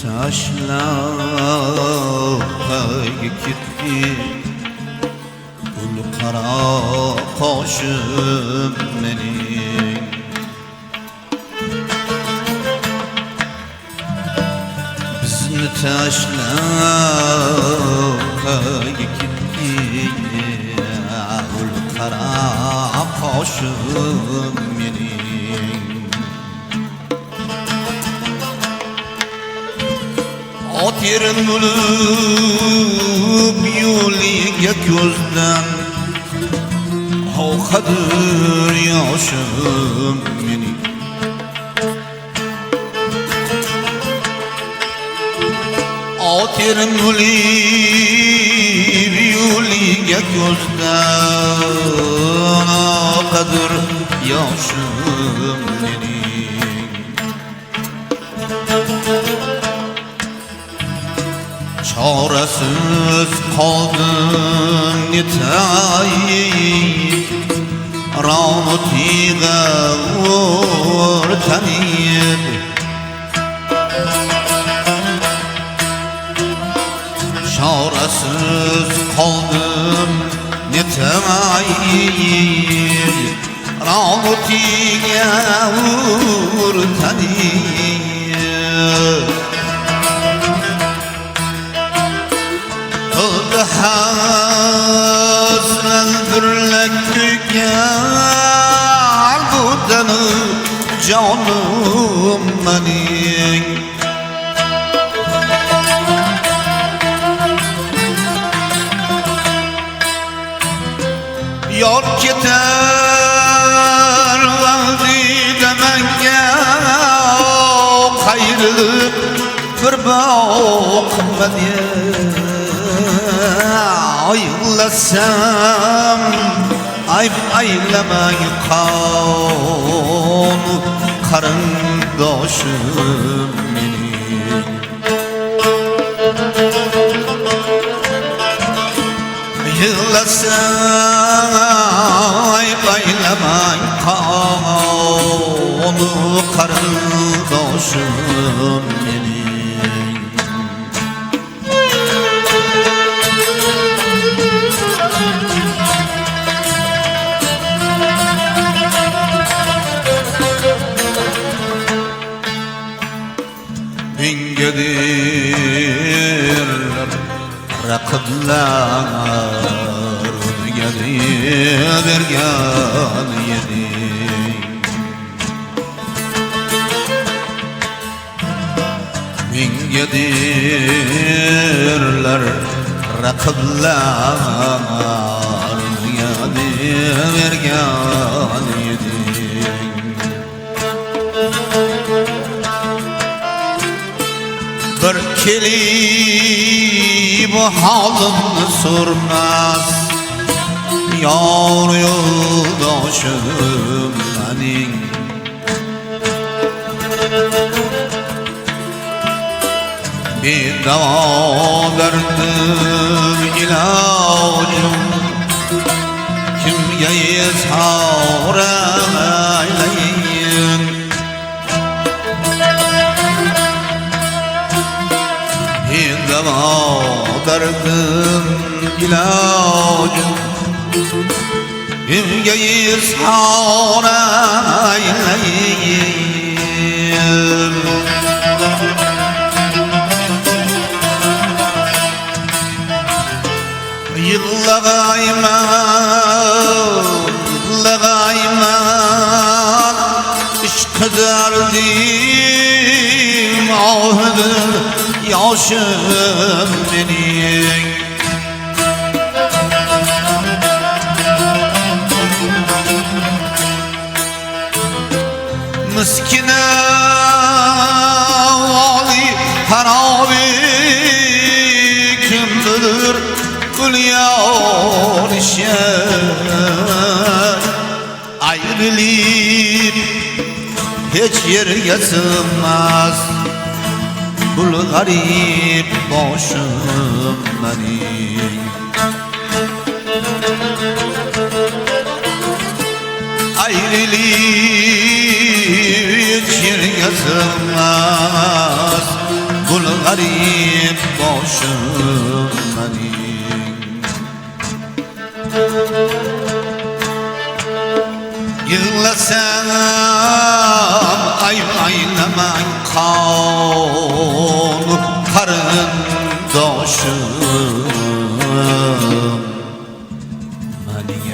tashlab ketdi gul qara qoshim mening bizni tashlab ketdi gul qara qoshim mening ot yerin bo'lib yo'liga ko'zdan oqadir yoshim mening ot yerin bo'lib yo'liga ko'zdan oqadir yoshim mening çaresiz kaldım yetay rahmetiyle ortaniyim çaresiz kaldım yetay rahmetiyle ortaniyim Hasren dürlek tüken budanı canım benim Yar keter vazide menge Kayrılıp bir bakmadım Aylasam ayıp aylamay kan karındaşım benim Aylasam ayıp aylamay kan karındaşım benim Gelir rakıblar gelir vergan yedi Min gedirler rakıblar gelir vergan yedi Bir kelip halımı sormaz Yar yoldaşım benim Bir dava verdim ilacım Kimge izhar eyleyin Dava derdim ilacım Kimge izhar eyleyim Yıllagayman İşk derdim ahdır yaşım benim Miskine vali harabi kim bilir gül yarışır Ayrılıp hiç yerge sığmaz Bul garip boşum benim Ayrılık hiç yerge sığmaz Bul garip boşum benim. Yığlasam aylamay kavur karındoşum benim.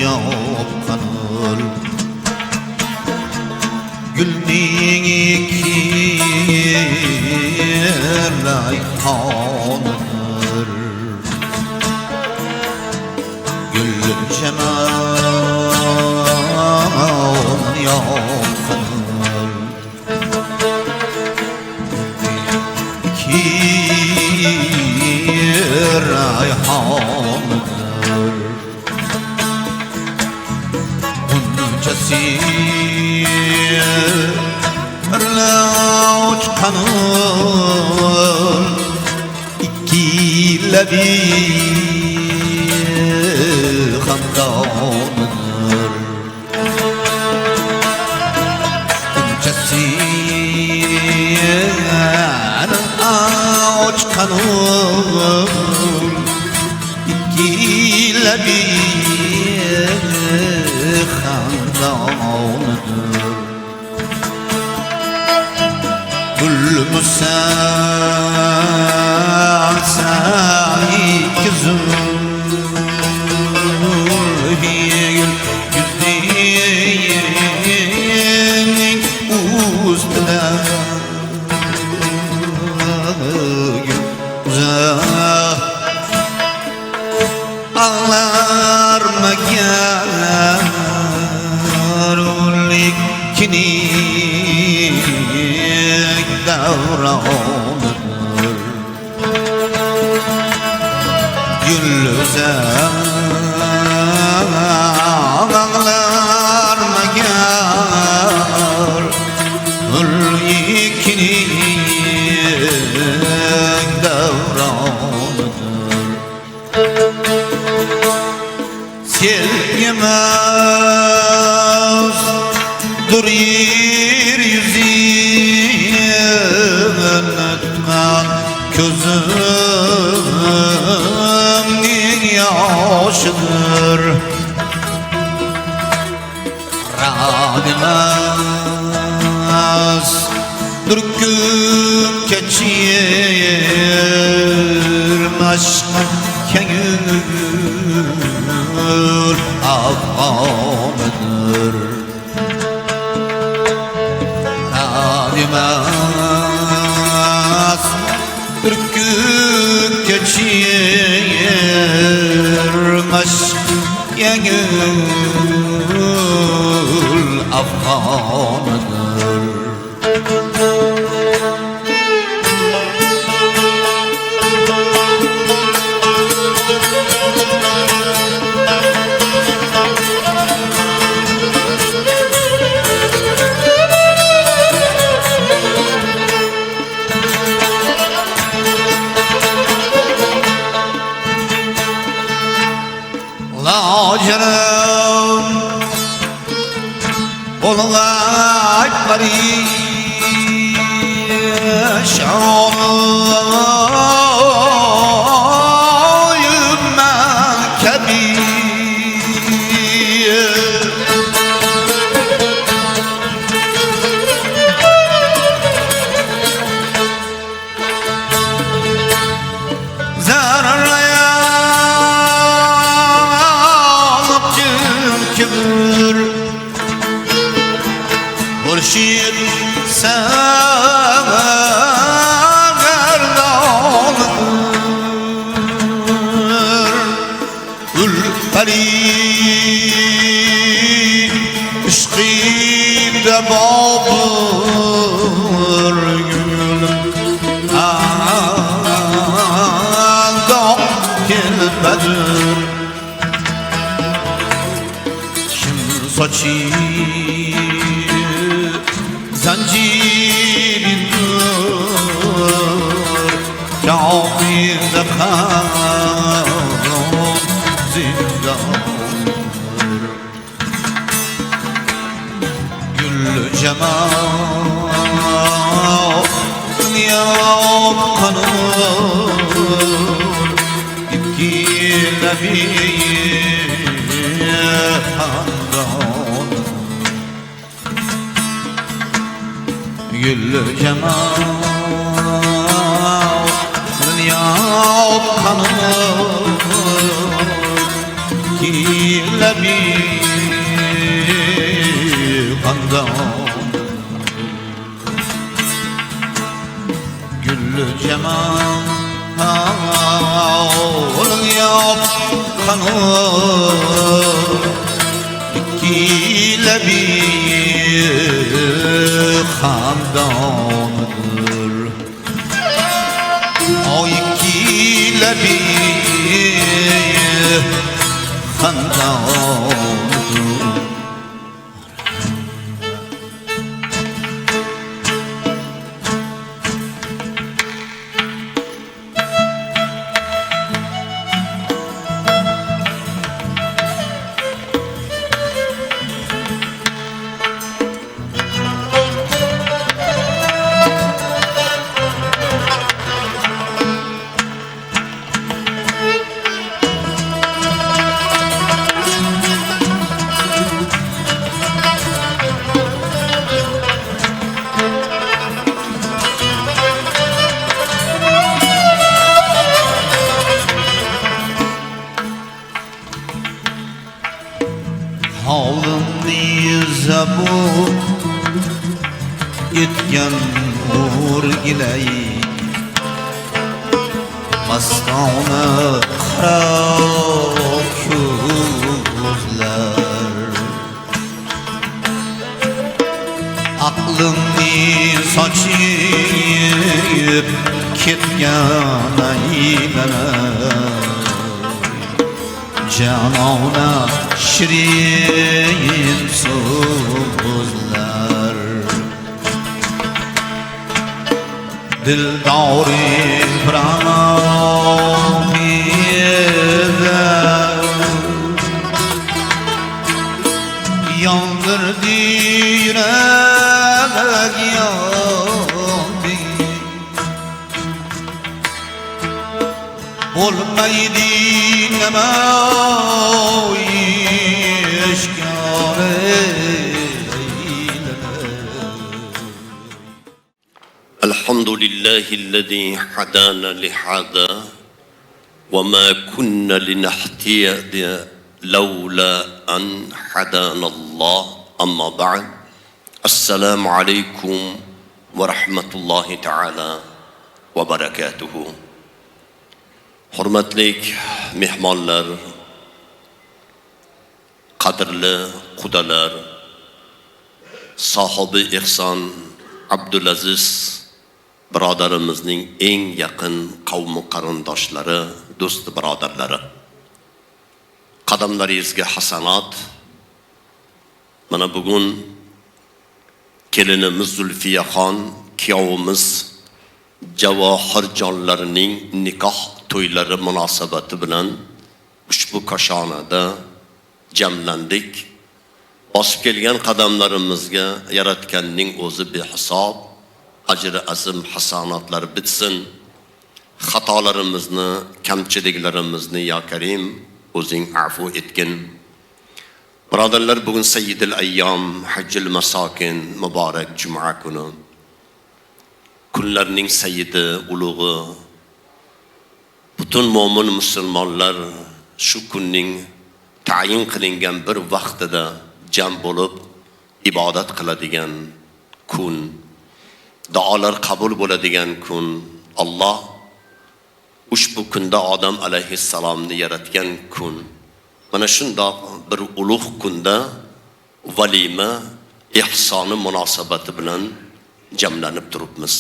Yapkanır gülning iki rayhanır gül cemal yapkanır iki rayhanır Sirle uçkanır İki lebi handanır Sirle uçkanır İki lebi Gül müsasai kızım Gül yüzünün üstüne uzak Ağlar mı gelir Kinik davranır Yüllüze ağlar mı gel Kinik davranır Sevmez dur yeryüzüne tutma gözümün yaşıdır Radimaz dur gün geçir aşkın kengül avamıdır Radimaz bir gün geçir aşkın kengül avamıdır Lacerem olay perişanıyım kebir zararaya alıp kibir Ülperi işkide babır gülüm Ağam gelmedir Kim saçı zancirindir Kâbirde kalın zindandır Gül cemal yapkanır İpkiyle bir handan Gül cemal yapkanır İpkiyle bir handan Gül cemal yapkanır İkiyle bir handandır O ikiyle bir handandır Havlimni zabur etgan o'rgilay Mastona qaro ko'zlar Aqlimni sochib ketgan aylanay Canona şirin sözler Dildari pranamide Yandırdı yürek yandı Olmaydı neme الحمد لله الذي هدانا لهذا وما كنا لنهتدي لولا أن هدانا الله أما بعد السلام عليكم ورحمة الله تعالى وبركاته Hurmatlik mehmonlar, qadrli qudalar, sohibi ihson Abdulaziz birodarimizning eng yaqin qavmi qarindoshlari, do'st birodarlari. Qadamlaringizga hasanat. Mana bugun kelinimiz Zulfiyaxon, kuyovimiz Javohirjonlarning nikoh to'ylari munosabati bilan ushbu koshonada jamlandik. Bosib kelgan qadamlarimizga yaratganning o'zi behisob ajri azim hasanatlar bitsin. Xatolarimizni, kamchiliklarimizni ya Karim o'zing afv etgin. Birodarlar, bugun Sayyidul Ayyom, Hajjul Masokin muborak juma kuni. Kunlarning sayyidi, ulug'i butun mo'min musulmonlar shu kunning tayin qilingan bir vaqtida jam bo'lib ibodat qiladigan kun, duolar qabul bo'ladigan kun. Alloh ushbu kunda Odam alayhissalomni yaratgan kun. mana shundoq bir ulug' kunda valima ihsoni munosabati bilan jamlanib turibmiz.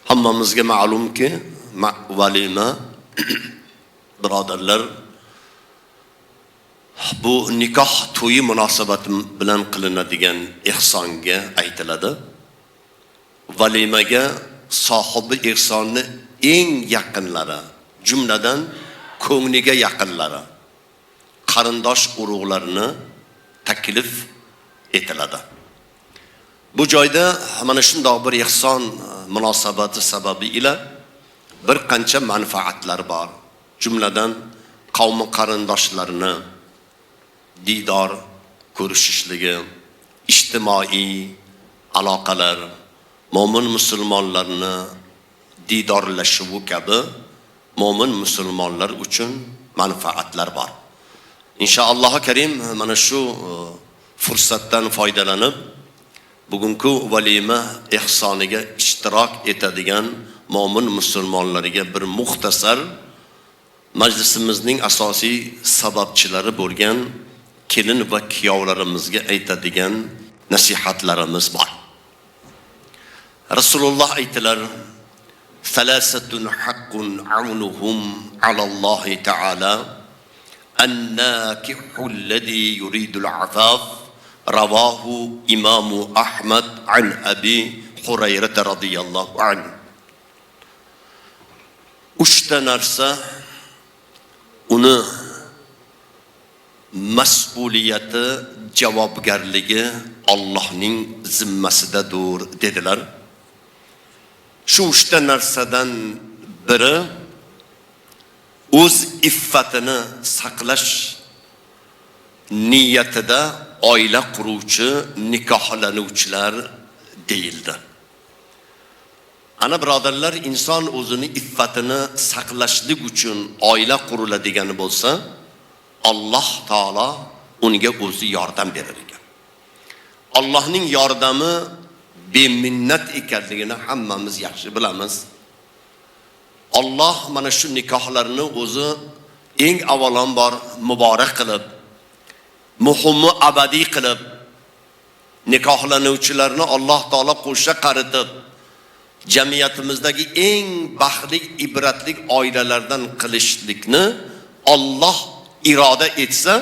Hammamizga ma'lumki, valima birodarlar bu nikoh to'yi munosabati bilan qilinadigan ihsonga aytiladi. Valimaga sohibi ihsonni eng yaqinlari, jumladan ko'ngliga yaqinlari, qarindosh urug'larini taklif etiladi. Bu joyda mana shundoq bir ihson munosabati sababi ila bir qancha manfaatlar bor. Jumladan qavm qarindoshlarini diydor ko'rishishligi, ijtimoiy aloqalar, mo'min musulmonlarni diydorlashuvi kabi mo'min musulmonlar uchun manfaatlar bor. İnşallah Karim mana shu fursatdan foydalanib bugungi valima ihsoniga ishtirok etadigan mo'min musulmonlarga bir muxtasar majlisimizning asosiy sababchilari bo'lgan kelin va kuyovlarimizga aytadigan nasihatlarimiz bor. Rasululloh aytdilar: "Salasatun haqqun aunuhum alallohi ta'ala an-nakihu alladhi yuridu al-afaf." Ravahu İmam Ahmad an Abi Hurayra radhiyallahu anhu. Uchta narsa uni mas'uliyati, javobgarligi Allohning zimmasidadir dedilar. Shu uchta narsadan biri o'z iffatini saqlash niyatida oila quruvchi nikohlanuvchilar deyildi. Ana birodarlar, inson o'zini iffatini saqlashlik uchun oila quriladigan bo'lsa, Alloh taolo unga o'zi yordam berar ekan. Allohning yordami beminnat ekanligini hammamiz yaxshi bilamiz. Alloh mana shu nikohlarni o'zi eng avvalambor muborak qilib, muhimmi abadiy qilib, nikohlanuvchilarni Alloh taolo qo'shqa qaritib, jamiyatimizdagi eng baxtli, ibratli oilalardan qilishlikni Alloh iroda etsa,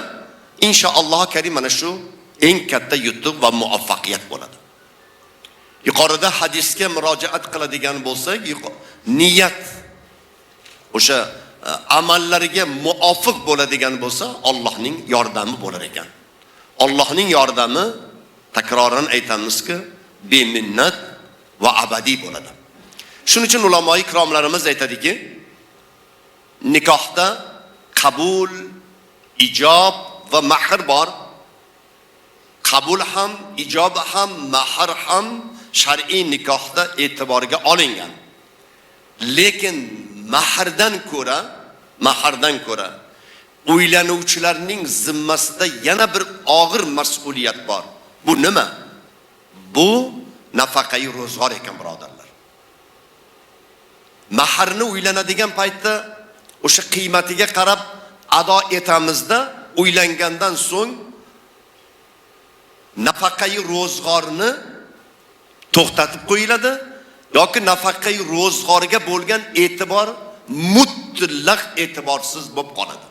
inshaalloh Karim mana shu eng katta yutuq va muvaffaqiyat bo'ladi. Yuqorida hadisga murojaat qiladigan bo'lsak, niyat o'sha amallariga muvofiq bo'ladigan bo'lsa, Allohning yordami bo'lar ekan. Allohning yordami, takroran aytamizki, beminnat va abadiy bo'ladi. Shuning uchun ulamoy ikromlarimiz aytadiki, nikohda qabul, ijob va mahr bor. Qabul ham, ijob ham, mahr ham shar'iy nikohda e'tiborga olingan. Lekin mahrdan ko'ra uylanuvchilarning zimmasida yana bir og'ir mas'uliyat bor. Bu nima? Bu nafaqai ro'zg'or ekan birodarlar. Mahrni uylanadigan paytda o'sha qiymatiga qarab ado etamizda, uylangandan so'ng nafaqai ro'zg'orni to'xtatib qo'yiladi yoki nafaqai ro'zg'orga bo'lgan e'tibor mutlaq e'tiborsiz bo'lib qoladi.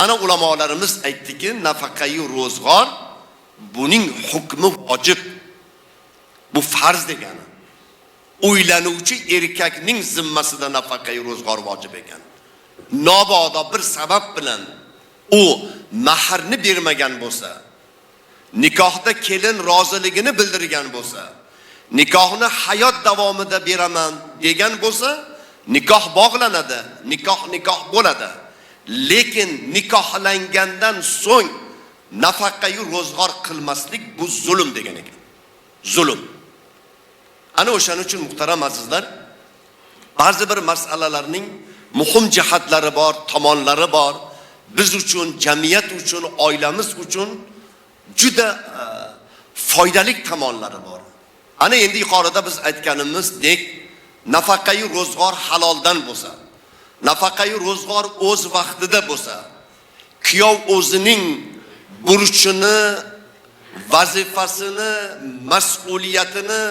Ana ulamolarimiz aytdiki, nafaqai ro'zg'or buning hukmi vojib. Bu farz degani. Uylanuvchi erkakning zimmasida nafaqai ro'zg'or vojib ekan. Nobodo bir sabab bilan u mahrni bermagan bo'lsa, nikohda kelin roziligini bildirgan bo'lsa, nikohni hayot davomida beraman degan bo'lsa, nikoh bog'lanadi, nikoh bo'ladi. Lekin nikohlangandan so'ng nafaqai ro'zg'or qilmaslik bu zulm degan ekan. Zulm. Ana o'shaning uchun muhtaram azizlar, ba'zi bir masalalarning muhim jihatlari bor, tomonlari bor. Biz uchun, jamiyat uchun, oilamiz uchun juda foydali tomonlari bor. Ana endi yuqorida biz aytganimizdek, nafaqai ro'zg'or haloldan bo'lsa, nafaqai ro'zg'or o'z vaqtida bo'lsa, kuyov o'zining burchini, vazifasini, mas'uliyatini,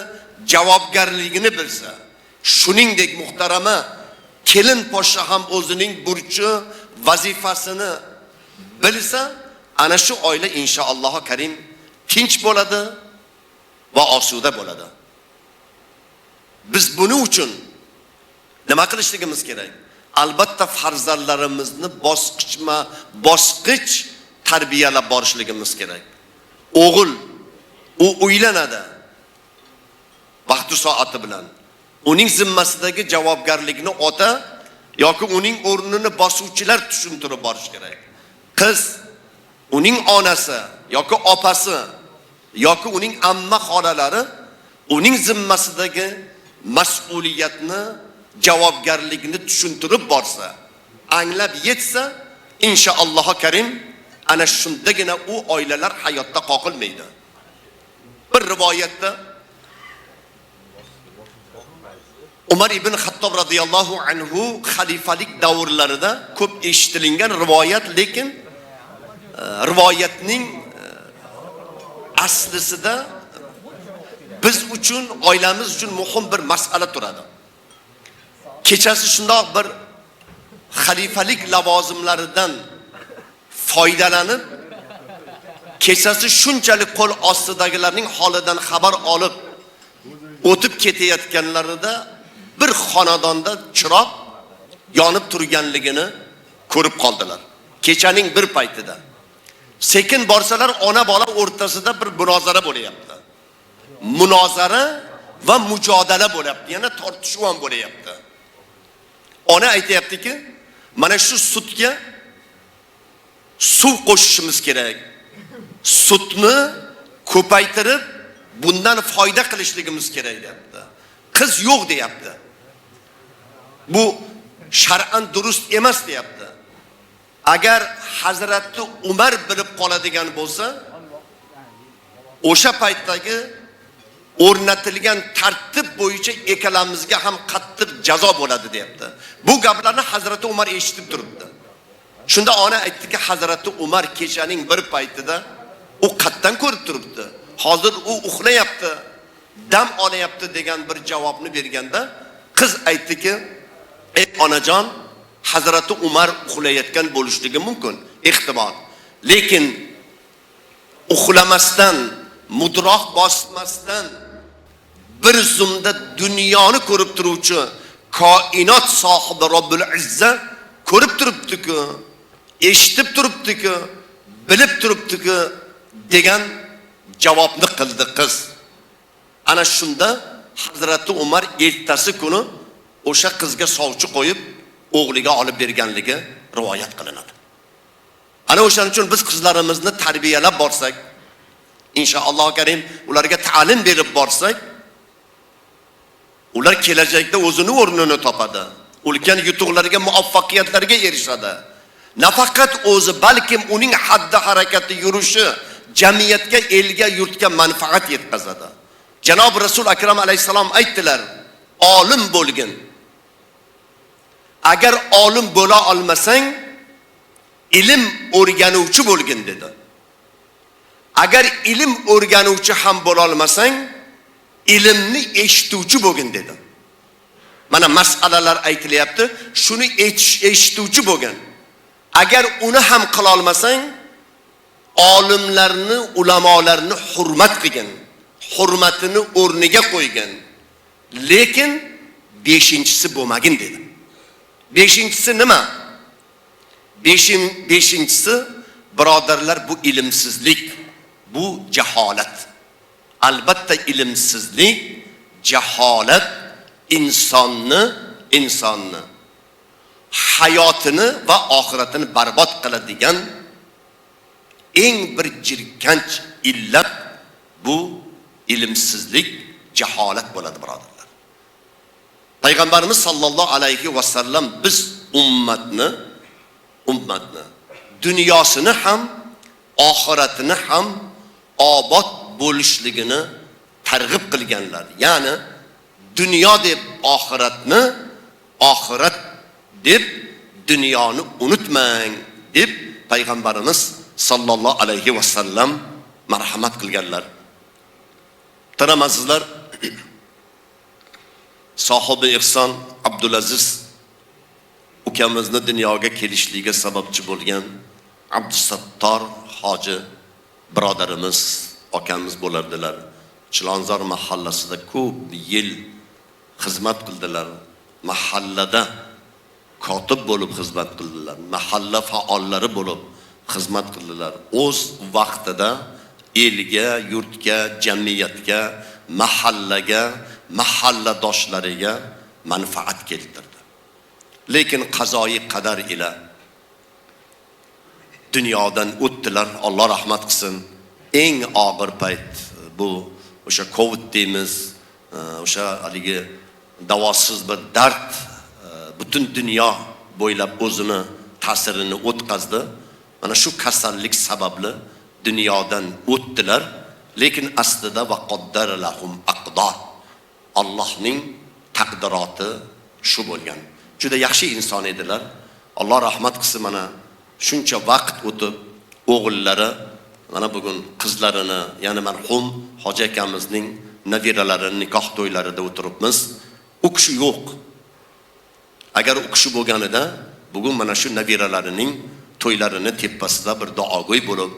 javobgarligini bilsa, shuningdek muhtarama kelin poshsha ham o'zining burchi, vazifasini bilsa, ana shu oila inshaalloh karim tinch bo'ladi va osuda bo'ladi. Biz buning uchun nima qilishligimiz kerak? Albatta farzandlarimizni bosqichma-bosqich tarbiyalab borishligimiz kerak. O'g'il u uylanadi. Vaqti soati bilan uning zimmasidagi javobgarlikni ota yoki uning o'rnini bosuvchilar tushuntirib borish kerak. Qiz uning onasi yoki opasi yoki uning amma xolalari uning zimmasidagi mas'uliyatni, javobgarlikni tushuntirib borsa, anglab yetsa, inshaalloh karim ana shundagina u oilalar hayotda qoqilmaydi. Bir rivoyatda Umar ibn Xattob radhiyallohu anhu xalifalik davrlarida ko'p eshitilgan rivoyat, lekin rivoyatning aslisida biz uchun, oilamiz uchun muhim bir masala turadi. Kechasi shundoq bir xalifalik lavozimlaridan foydalanib, kechasi shunchalik qo'l ostidagilarning holidan xabar olib o'tib ketayotganlarida bir xonadonda chiroq yonib turganligini ko'rib qoldilar. Kechaning bir paytida. Sekin borsalar, ona bola o'rtasida bir munozara bo'layapti. Munozara va mujodala bo'lyapti, yana tortishuv ham bo'layapti. Ona aytayaptiki, mana shu sutga suv qo'shishimiz kerak. Sutni ko'paytirib, bundan foyda qilishligimiz kerak deyapti. Qiz yo'q deyapti. Bu shar'an durust emas deyapti. Agar Hazrati Umar bilib qoladigan bo'lsa, o'sha paytdagi o'rnatilgan tartib bo'yicha ekalamizga ham qattiq jazo bo'ladi deyapti. Bu gaplarni Hazrati Umar eshitib turibdi. Shunda ona aytdiki, Hazrati Umar kechaning bir paytida u qatdan ko'rib turibdi. Hozir u uxlayapti, dam olayapti degan bir javobni berganda, qiz aytdiki, "Ey onajon, Hazrati Umar uxlayotgan bo'lishligi mumkin, ehtimol. Lekin uxlamasdan, mudroq bosmasdan bir zumda dunyoni ko'rib turuvchi koinot sohibi Robbil Izza ko'rib turibdi-ku, eshitib turibdi-ku, bilib turibdi-ku" degan javobni qildi qiz. Ana shunda Hazrati Umar ertasi kuni o'sha qizga sovchi qo'yib o'g'liga olib berganligi rivoyat qilinadi. Ana o'shaning uchun biz qizlarimizni tarbiyalab borsak, inshaalloh karim ularga ta'lim berib borsak, ular kelajakda o'zini o'rnini topadi. Ulkan yutuqlarga, muvaffaqiyatlarga erishadi. Nafaqat o'zi, balkim uning haddi harakati, yurishi jamiyatga, elga, yurtga manfaat yetkazadi. Janob Rasul akram alayhisalom aytdilar, olim bo'lgin. Agar olim bo'la olmasang, ilm o'rganuvchi bo'lgin dedi. Agar ilm o'rganuvchi ham bo'la olmasang, ilmni eshituvchi bo'lgin dedi. Mana masalalar aytilyapti, shuni eshituvchi bo'lgin. Agar uni ham qila olmasang, olimlarni, ulamolarni hurmat qilgin, hurmatini o'rniga qo'ygin. Lekin beshinchisi bo'lmagin dedi. Beshinchisi nima? Beshinchisi, birodarlar, bu ilmsizlik, bu jaholat. Albatta ilmsizlik, jaholat insonni hayotini va oxiratini barbod qiladigan eng bir jirkanch illat bu ilmsizlik, jaholat bo'ladi, birodarlar. Payg'ambarimiz sallallohu alayhi va sallam biz ummatni dunyosini ham, oxiratini ham obod bo'lishligini targ'ib qilganlar. Ya'ni dunyo deb oxiratni, oxirat deb dunyoni unutmang deb payg'ambarimiz sallallohu alayhi vasallam marhamat qilganlar. Taramazlar sohibi ihson Abdulaziz ukamizni dunyoga kelishligiga sababchi bo'lgan Abdusattor hoji birodarimiz, akamiz bo'lardilar. Chilonzor mahallasida ko'p yil xizmat qildilar. Mahallada kotib bo'lib xizmat qildilar. Mahalla faollari bo'lib xizmat qildilar. O'z vaqtida elga, yurtga, jamiyatga, mahallaga, mahalladoshlariga manfaat keltirdi. Lekin qazoyi qadar ila dunyodan o'tdilar. Alloh rahmat qilsin. Eng og'ir payt bu o'sha Covid deymiz, o'sha haligi davosiz bir dard butun dunyo bo'ylab o'zini ta'sirini o'tkazdi. Mana shu kasallik sababli dunyodan o'tdilar. Lekin aslida va qaddara lahum aqdar. Allohning taqdiroti shu bo'lgan. Juda yaxshi inson edilar. Alloh rahmat qilsin. Mana shuncha vaqt o'tib o'g'illari mana bugun qizlarini, ya'ni marhum hoji akamizning nabiralarining nikoh to'ylarida o'tiribmiz. U kishi yo'q. Agar u kishi bo'lganida bugun mana shu nabiralarining to'ylarini tepasida bir duogo'y bo'lib,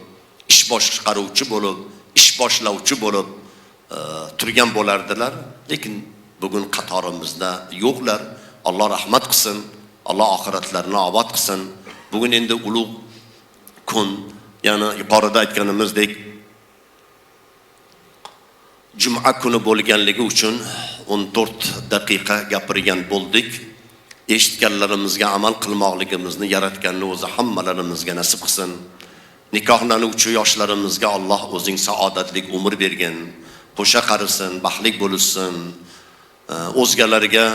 ish boshqaruvchi bo'lib, ish boshlovchi bo'lib turgan bo'lardilar. Lekin bugun qatorimizda yo'qlar. Alloh rahmat qilsin. Alloh oxiratlarini obod qilsin. Bugun endi ulug' kun, ya'ni yuqorida aytganimizdek juma kuni bo'lganligi uchun 14 daqiqa gapirgan bo'ldik. Eshitganlarimizga amal qilmoqligimizni yaratganning o'zi hammalarimizga nasib qilsin. Nikohlanuvchi yoshlarimizga Alloh o'zing saodatli umr bergin, qo'sha qarisin, baxtli bo'lsin. O'zgalarga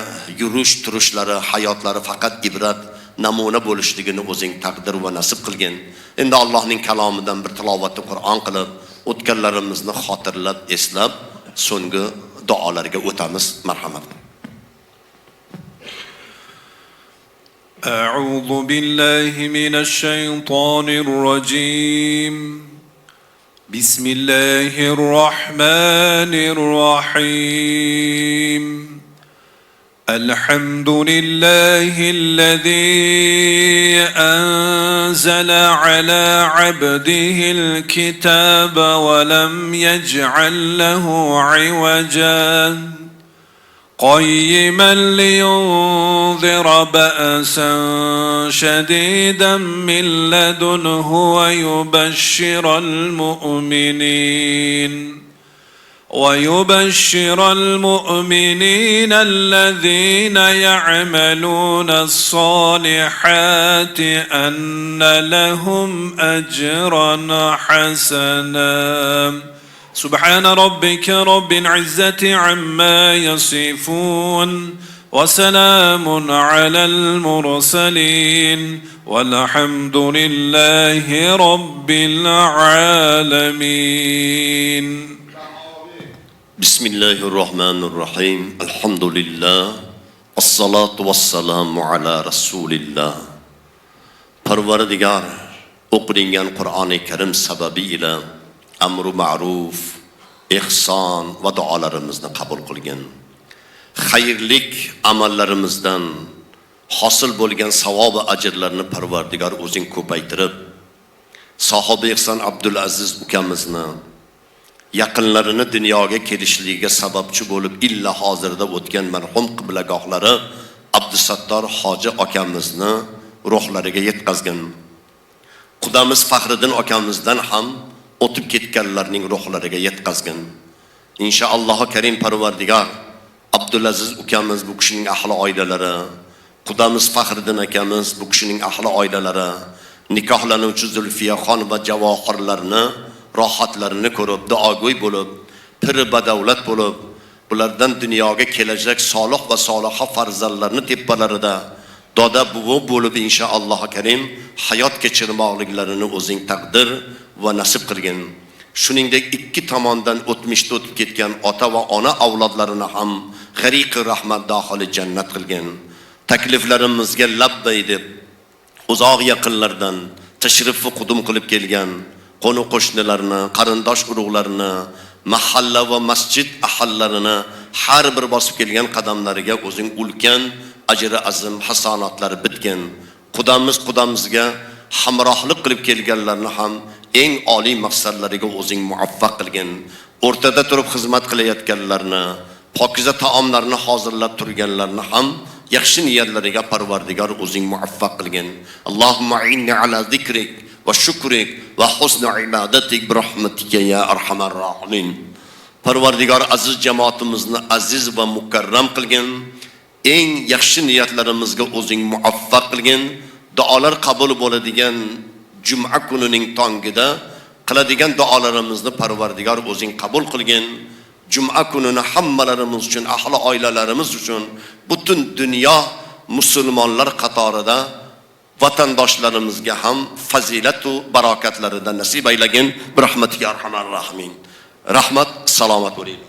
yurish turishlari, hayotlari faqat ibrat, namuna bo'lishligini o'zing taqdir va nasib qilgin. Endi Allohning kalomidan bir tilovatni Qur'on qilib, o'tganlarimizni xotirlab, eslab, so'nggi duolarga o'tamiz. Marhamat. أعوذ بالله من الشيطان الرجيم بسم الله الرحمن الرحيم الحمد لله الذي أنزل على عبده الكتاب ولم يجعل له عوجا قيما لينذر بأسا شديدا من لدنه ويبشر المؤمنين الذين يعملون الصالحات أن لهم أجرا حسنا سبحان ربك رب العزة عما يصفون وسلام على المرسلين والحمد لله رب العالمين بسم الله الرحمن الرحيم الحمد لله الصلاة والسلام على رسول الله Parvardigar o'qilingan Qur'oni Karim sababi ila amru ma'ruf, ihson va duolarimizni qabul qilgin. Xayrlik amallarimizdan hosil bo'lgan savob va ajrlarni Parvardigar o'zing ko'paytirib, sohibi ihson Abdulaziz ukamizni yaqinlarini dunyoga kelishligiga sababchi bo'lib illa hozirda o'tgan marhum qiblagohlari Abdusattor hoji akamizni ruhlariga yetkazgin. Qudamiz Faxriddin akamizdan ham o'tib ketganlarning ruhlariga yetkazgin. Inshaalloh Karim Parvardigar Abdulaziz ukamiz bu kishining ahli oilalari, Qudamiz Faxriddin akamiz bu kishining ahli oilalari, nikohlanuvchi Zulfiyaxon va javohirlarni rohatlarini ko'rib, duogo'y bo'lib, piri badavlat bo'lib, bulardan dunyoga kelajak solih va soliha farzandlarni tepalarida doda buvi bo'lib inshaalloh Karim hayot kechirmoqliklarini o'zing taqdir va nasib qilgin. Shuningdek ikki tomondan o'tmishda o'tib ketgan ota va ona avlodlarini ham g'ariqi rahmat dohili jannat qilgin. Takliflarimizga labbay deb uzoq yaqinlardan tashrifni qudum qilib kelgan qo'ni qo'shnilarni, qarindosh urug'larni, mahalla va masjid ahallarini har bir bosib kelgan qadamlariga o'zing ulkan ajri azim hasonatlari bitgan. Qudamizga hamrohlik qilib kelganlarni ham eng oliy maqsadlariga o'zing muvaffaq qilgin. O'rtada turib xizmat qilayotganlarni, pokiza taomlarni hozirlab turganlarni ham yaxshi niyatlariga Parvardigor o'zing muvaffaq qilgin. Allohumma inni ala zikrik va shukrik va husni ibadatik bi rahmatika ya arhamar rohimin. Parvardigor aziz jamoatimizni aziz va mukarram qilgin. Eng yaxshi niyatlarimizga o'zing muvaffaq qilgin. Duolar qabul bo'ladigan juma kunining tongida qiladigan duolarimizni Parvardigor o'zing qabul qilgin. Juma kunini hammalarimiz uchun, ahli oilalarimiz uchun, butun dunyo musulmonlar qatorida vatandoshlarimizga ham fazilat va barokatlaridan nasib aylagin. Bir rahmatika arhamar rohimin. Rahmat, salomat bo'ling.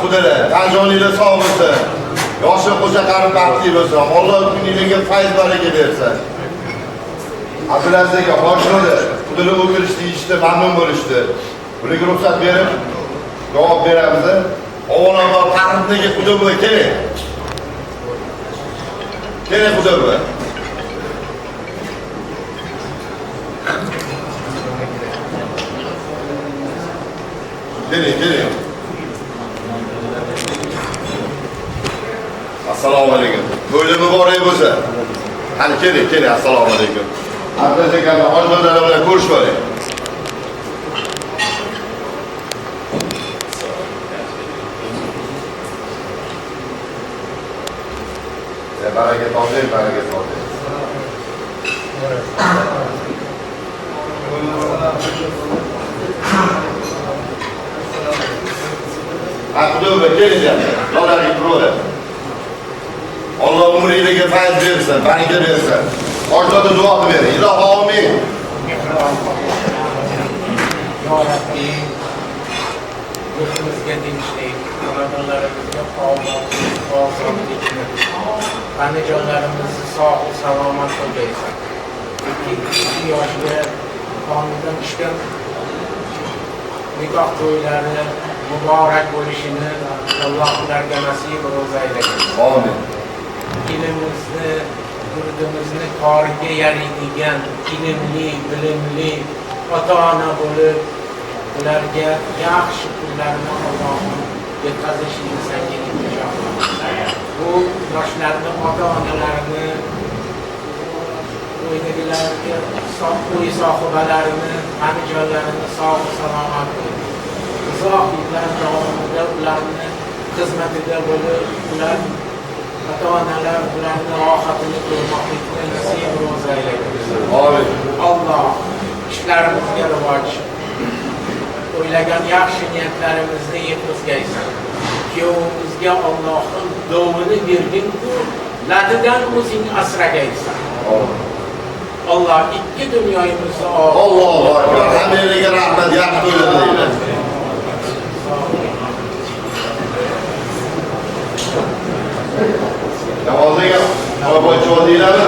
Xudolar, tan joninglar sog' bo'lsin. Yoshi qo'sha qarib baxtli bo'lsin. Alloh kuningizga fayz baraka bersin. Abdulaziz aka boshqalar xudolar o'tirishdi, ishda mamnun bo'lishdi. Bularga ruxsat berib javob beramiz. Avvalambor taqdirdagi xudo bo'y kerak. Kerak xudo bo'y. Keling. Assalomu alaykum. To'ylar muborak bo'lsin. Qani keling, assalomu alaykum. Abdulaziz aka hojatlar bilan ko'rishib oling. Baraka toping. Xudo keling, Xudolarga turadi. Alloh umringizga fayz bersin, baraka bersin. Hojatga duo bering. Ilohi amin. Ya Rabbi, yurtimizga tinchlik, xonadonlarimizga ozodlikni, qanijonlarimizni sog' salomat qilgaysan. 2 yoshga qonidan tushgan nikoh to'ylari muborak bo'lishini Alloh ularga nasib ro'za aylasin. Amin. Ilmimizni, yurtimizni koriga yaraydigan ilmli, bilimli ota-ona bo'lib, ularga yaxshi kunlarni Allohning yetkazishini senga iltijo qilaman. Bu yoshlarni ota-onalarini, uydagilarga uy sohibalarini, qanijonlarini sog' salomat qilib, uzoq yillar davomida ularni xizmatida bo'lib, ular ota-onalar ularni rohatini ko'rmoqlikni nasib ro'za aylasin. Amin. Alloh ishlarimizga rivoj, o'ylagan yaxshi niyatlarimizni yetkazgaysan. Kuyovimizga Allohning dovini bergin-ku, latidan o'zing asragaysan. Alloh 2 dunyomizni Allohu akbar. Hammaga rahmat, yaxshi to'ylar. Navoziga boyboychi deyiladi.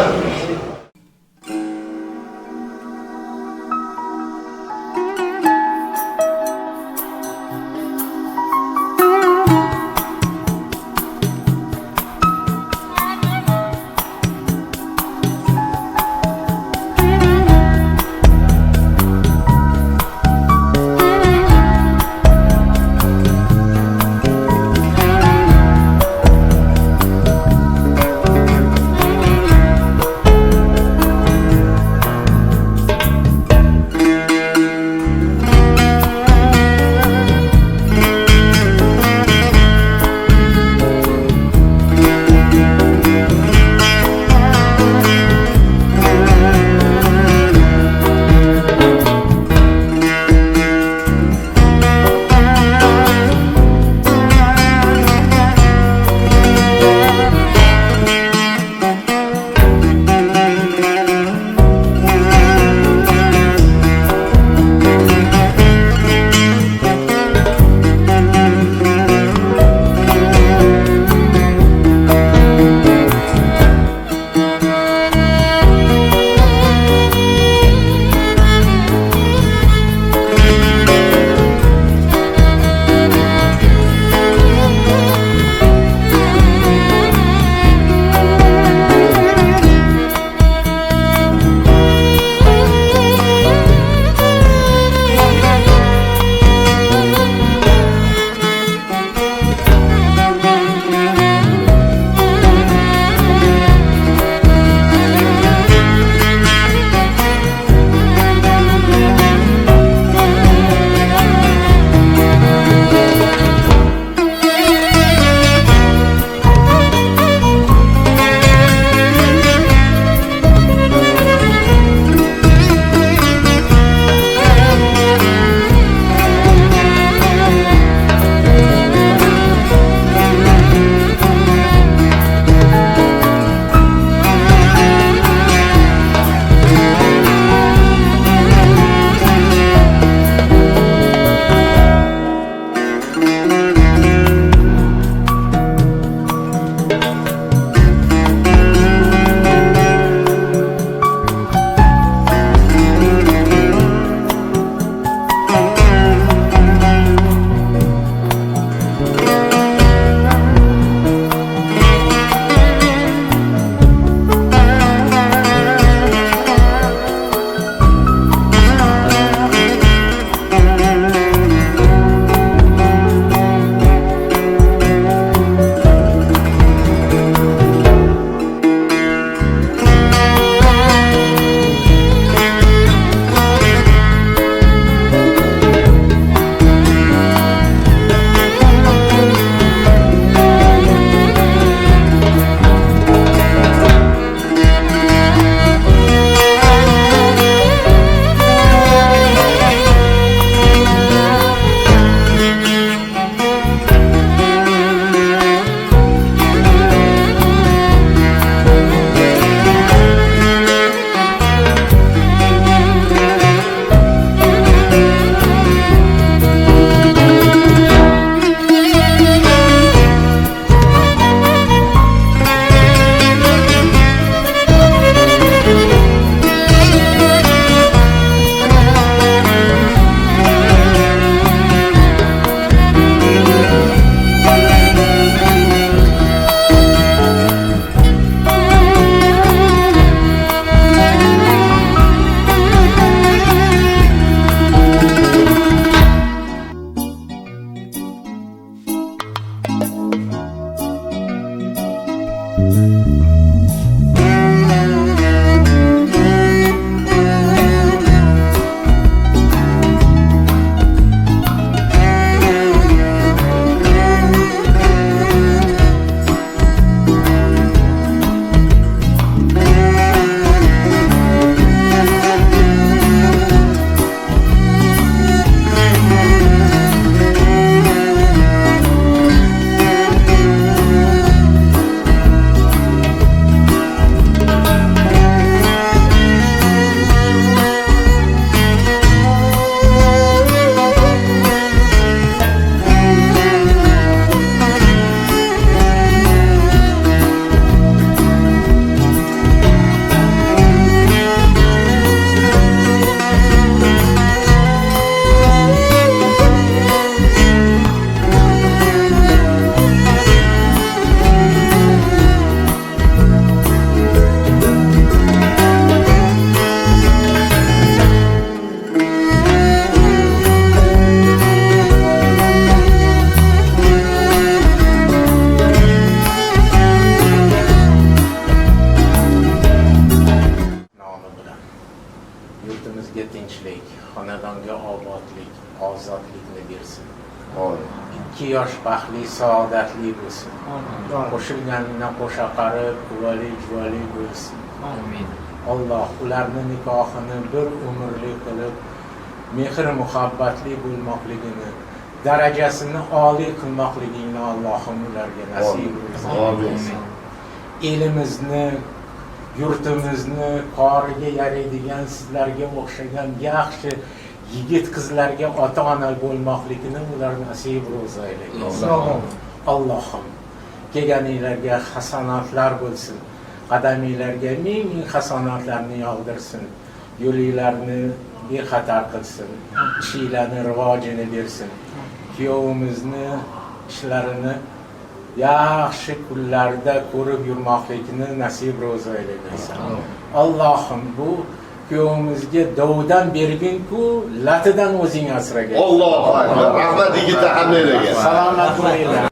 Yurtimizga tinchlik, xonadonga obodlik, ozodlikni bersin. Ikki yosh baxtli, saodatli bo'lsin. Qo'shilganini qo'shaqarib, quvvali, juvali bo'lsin. Alloh ularni nikohini bir umrlik qilib, mehr muhabbatli bo'lmoqligini, darajasini oliy qilmoqligini Allohim ularga nasib qilsin. Elimizni, yurtimizni qoriga yaraydigan sizlarga o'xshagan yaxshi yigit qizlarga ota-ona bo'lmoqligini ular nasib ro'za aylasin. Allohim kelganinglarga hasanatlar bo'lsin. Qadaminglarga ming hasanatlarni yog'dirsin. Yo'linglarni bexatar qilsin. Ishinglarni rivojini bersin. Kuyovimizni ishlarini yaxshi kunlarda ko'rib yurmoqlikni nasib ro'za aylasin. Allohim bu kuyovimizga dovdan bergin-ku, latidan o'zing asragin. Allohu akbar. Rahmat yigitlar hammanglarga. Salomat bo'linglar.